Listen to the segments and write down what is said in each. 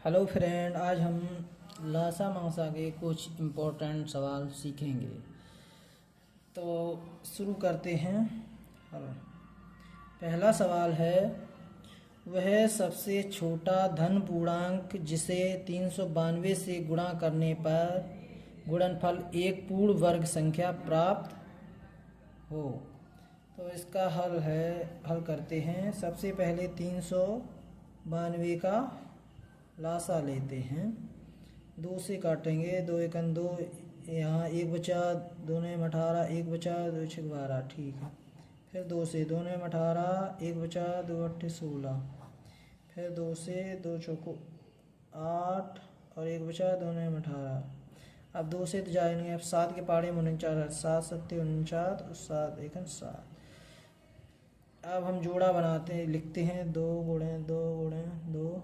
Hello friend, आज हम लासा मांसा के कुछ इम्पोर्टेंट सवाल सीखेंगे। तो शुरू करते हैं। हेलो, पहला सवाल है, वह सबसे छोटा धन पूर्णांक जिसे 392 से गुणा करने पर गुणनफल एक पूर्ण वर्ग संख्या प्राप्त हो। तो इसका हल करते हैं। सबसे पहले 392 का लासा लेते हैं। 2 से काटेंगे, 2 एकन 2, यहाँ 1 बचा, 2 ने 18, 1 बचा, 2 छः 12, ठीक है। फिर 2 से 2 ने 18, 1 बचा, 2 अट्ठे 16, फिर 2 से 2 चौको 8 और 1 बचा, 2 ने 18। अब 2 से तो जाएंगे, अब 7 के पाड़े में 49, 7 सत्ते 49 और 7 एकन 7। अब हम जोड़ा बनाते हैं, लिखते हैं 2 गुणे 2 गुणे 2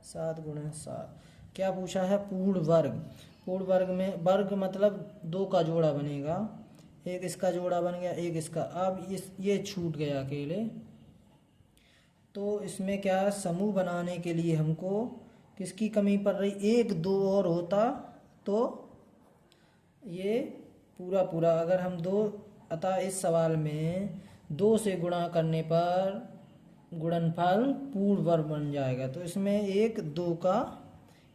7 गुणे 7। क्या पूछा है? पूर्ण वर्ग। पूर्ण वर्ग में वर्ग मतलब 2 का जोड़ा बनेगा, एक इसका जोड़ा बन गया, एक इसका। अब ये छूट गया अकेले, तो इसमें क्या समूह बनाने के लिए हमको किसकी कमी पड़ रही? 1 2 और होता तो ये पूरा पूरा। अगर हम 2, अतः इस सवाल में 2 से गुणा करने पर गुणनफल पूर्ण वर्ग बन जाएगा, तो इसमें 1 2 का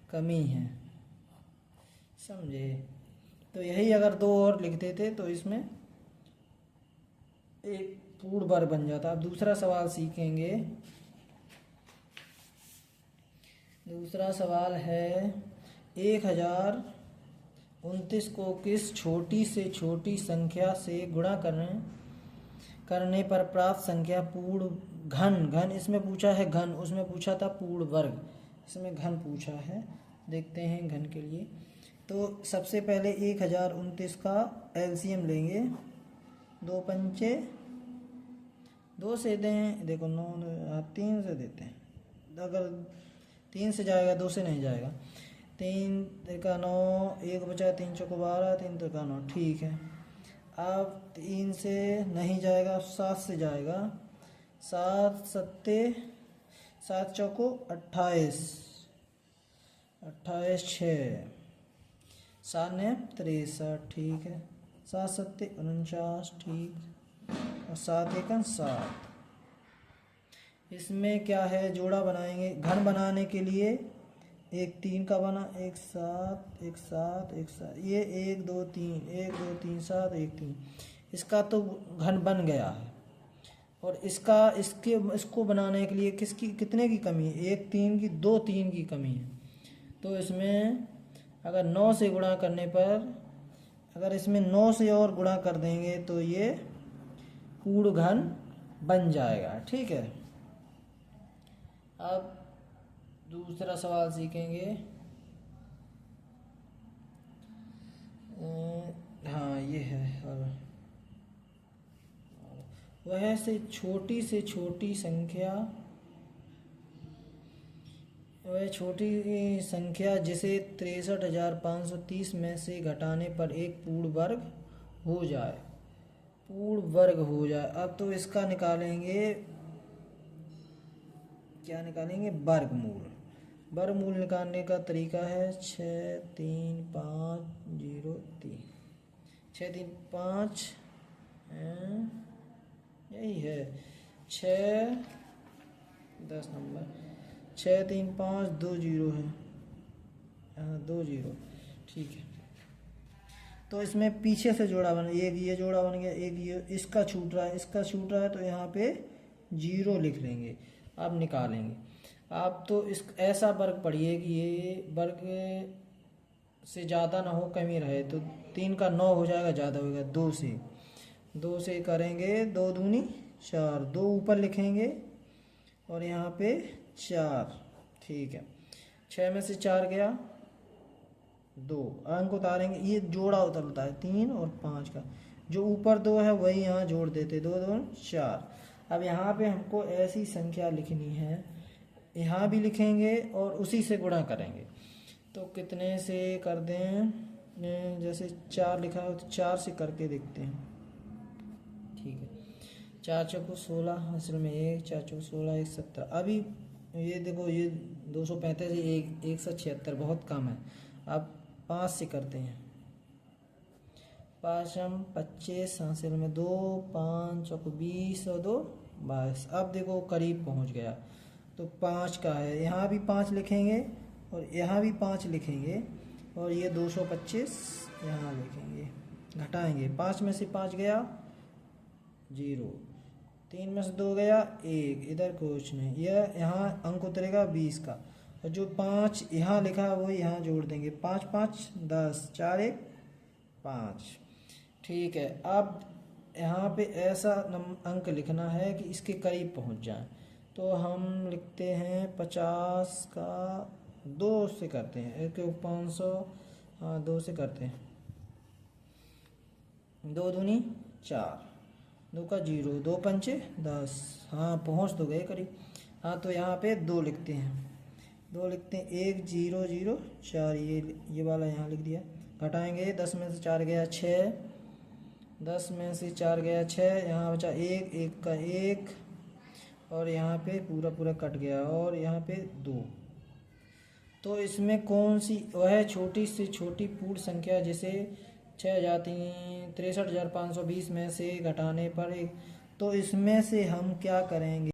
कमी है, समझे? तो यही अगर 2 और लिख देते तो इसमें एक पूर्ण वर्ग बन जाता। अब दूसरा सवाल सीखेंगे। दूसरा सवाल है, 1029 को किस छोटी से छोटी संख्या से गुणा करने पर प्राप्त संख्या पूर्ण घन इसमें पूछा है घन, उसमें पूछा था पूर्ण वर्ग, इसमें घन पूछा है। देखते हैं घन के लिए। तो सबसे पहले 1029 का एलसीएम लेंगे। 2 पंचे 2 से दें, देखो 9 3 से देते हैं। अगर 3 से जाएगा, 2 से नहीं जाएगा। 3 का 9, 1 बचा, 3 चौको 12, 3 का 9, ठीक है। अब 3 से नहीं जाएगा, 7 से जाएगा। 7 सत्ते 7 चौको 28, 28 6, 7 ने 63, ठीक है। 7 सत्ते 49, ठीक, और 7 एकन 7। इसमें क्या है? जोड़ा बनाएंगे। घन बनाने के लिए एक 3 का बना, 1 7 1 7 1 7, ये 1 2 3 1 2 3 7 1 3, इसका तो घन बन गया है। और इसको बनाने के लिए कितने की कमी है? 1 3 की, 2 3 की कमी है। तो इसमें अगर 9 से गुणा करने पर, अगर इसमें 9 से और गुणा कर देंगे तो ये पूर्ण घन बन जाएगा, ठीक है। अब दूसरा सवाल सीखेंगे। हाँ, ये है। वह से छोटी संख्या, वह छोटी संख्या जिसे 63,530 में से घटाने पर एक पूर्ण वर्ग हो जाए। पूर्ण वर्ग हो जाए। अब तो इसका निकालेंगे, क्या निकालेंगे? वर्गमूल। वर्गमूल निकालने का तरीका है 6 3 5 0 3, 6 3 5, यही है 6 10 नंबर, 6 3 5 2 0 है, 2 0, ठीक है। तो इसमें पीछे से जोड़ा बन, एक ये जोड़ा बन गया, एक ये इसका छूट रहा है, तो यहाँ पे 0 लिख लेंगे। अब निकालेंगे। आप तो इस ऐसा वर्ग पढ़िए कि ये वर्ग से ज़्यादा ना हो, कमी रहे। तो 3 का 9 हो जाएगा, ज़्यादा होगा। 2 से करेंगे, 2 दूनी 4, 2 ऊपर लिखेंगे और यहाँ पे 4, ठीक है। 6 में से 4 गया, 2 अंक उतारेंगे। ये जोड़ा उतरता है 3 और 5 का, जो ऊपर 2 है वही यहाँ जोड़ देते, 2 2 4। अब यहाँ पे हमको ऐसी संख्या लिखनी है, यहाँ भी लिखेंगे और उसी से गुणा करेंगे। तो कितने से कर दें? जैसे 4 लिखा हो तो 4 से करके देखते हैं, ठीक है। 4 चौको 16, असल में 1 4 चौको 16 1 17। अभी ये देखो ये 235 176 बहुत कम है। अब 5 से करते हैं। 5 25 हासिल में 2 5 और 20 और 2 22। अब देखो करीब पहुंच गया। तो 5 का है, यहाँ भी 5 लिखेंगे और यहाँ भी 5 लिखेंगे और ये 225 यहाँ लिखेंगे। घटाएंगे, 5 में से 5 गया 0, 3 में से 2 गया 1, इधर कुछ नहीं। यह यहाँ अंक उतरेगा 20 का और जो 5 यहाँ लिखा है वो यहाँ जोड़ देंगे। 5 5 10, 4 1 5। ठीक है, अब यहाँ पे ऐसा अंक लिखना है कि इसके करीब पहुँच जाए। तो हम लिखते हैं 50 का 2 से करते हैं, 500, हाँ 2 से करते हैं। 2 दूनी 4, 2 का 0, 2 पंचे 10, हाँ पहुँच तो गए करीब। हाँ तो यहाँ पे 2 लिखते हैं, 2 लिखते हैं 1 0 0 4, ये वाला यहाँ लिख दिया। घटाएंगे, 10 में से 4 गया 6, 10 में से 4 गया 6, यहाँ बचा 1, 1 का 1 और यहाँ पे पूरा पूरा कट गया और यहाँ पे 2। तो इसमें कौन सी वह छोटी से छोटी पूर्ण संख्या जिसे 63,520 में से घटाने पर तो इसमें से हम क्या करेंगे।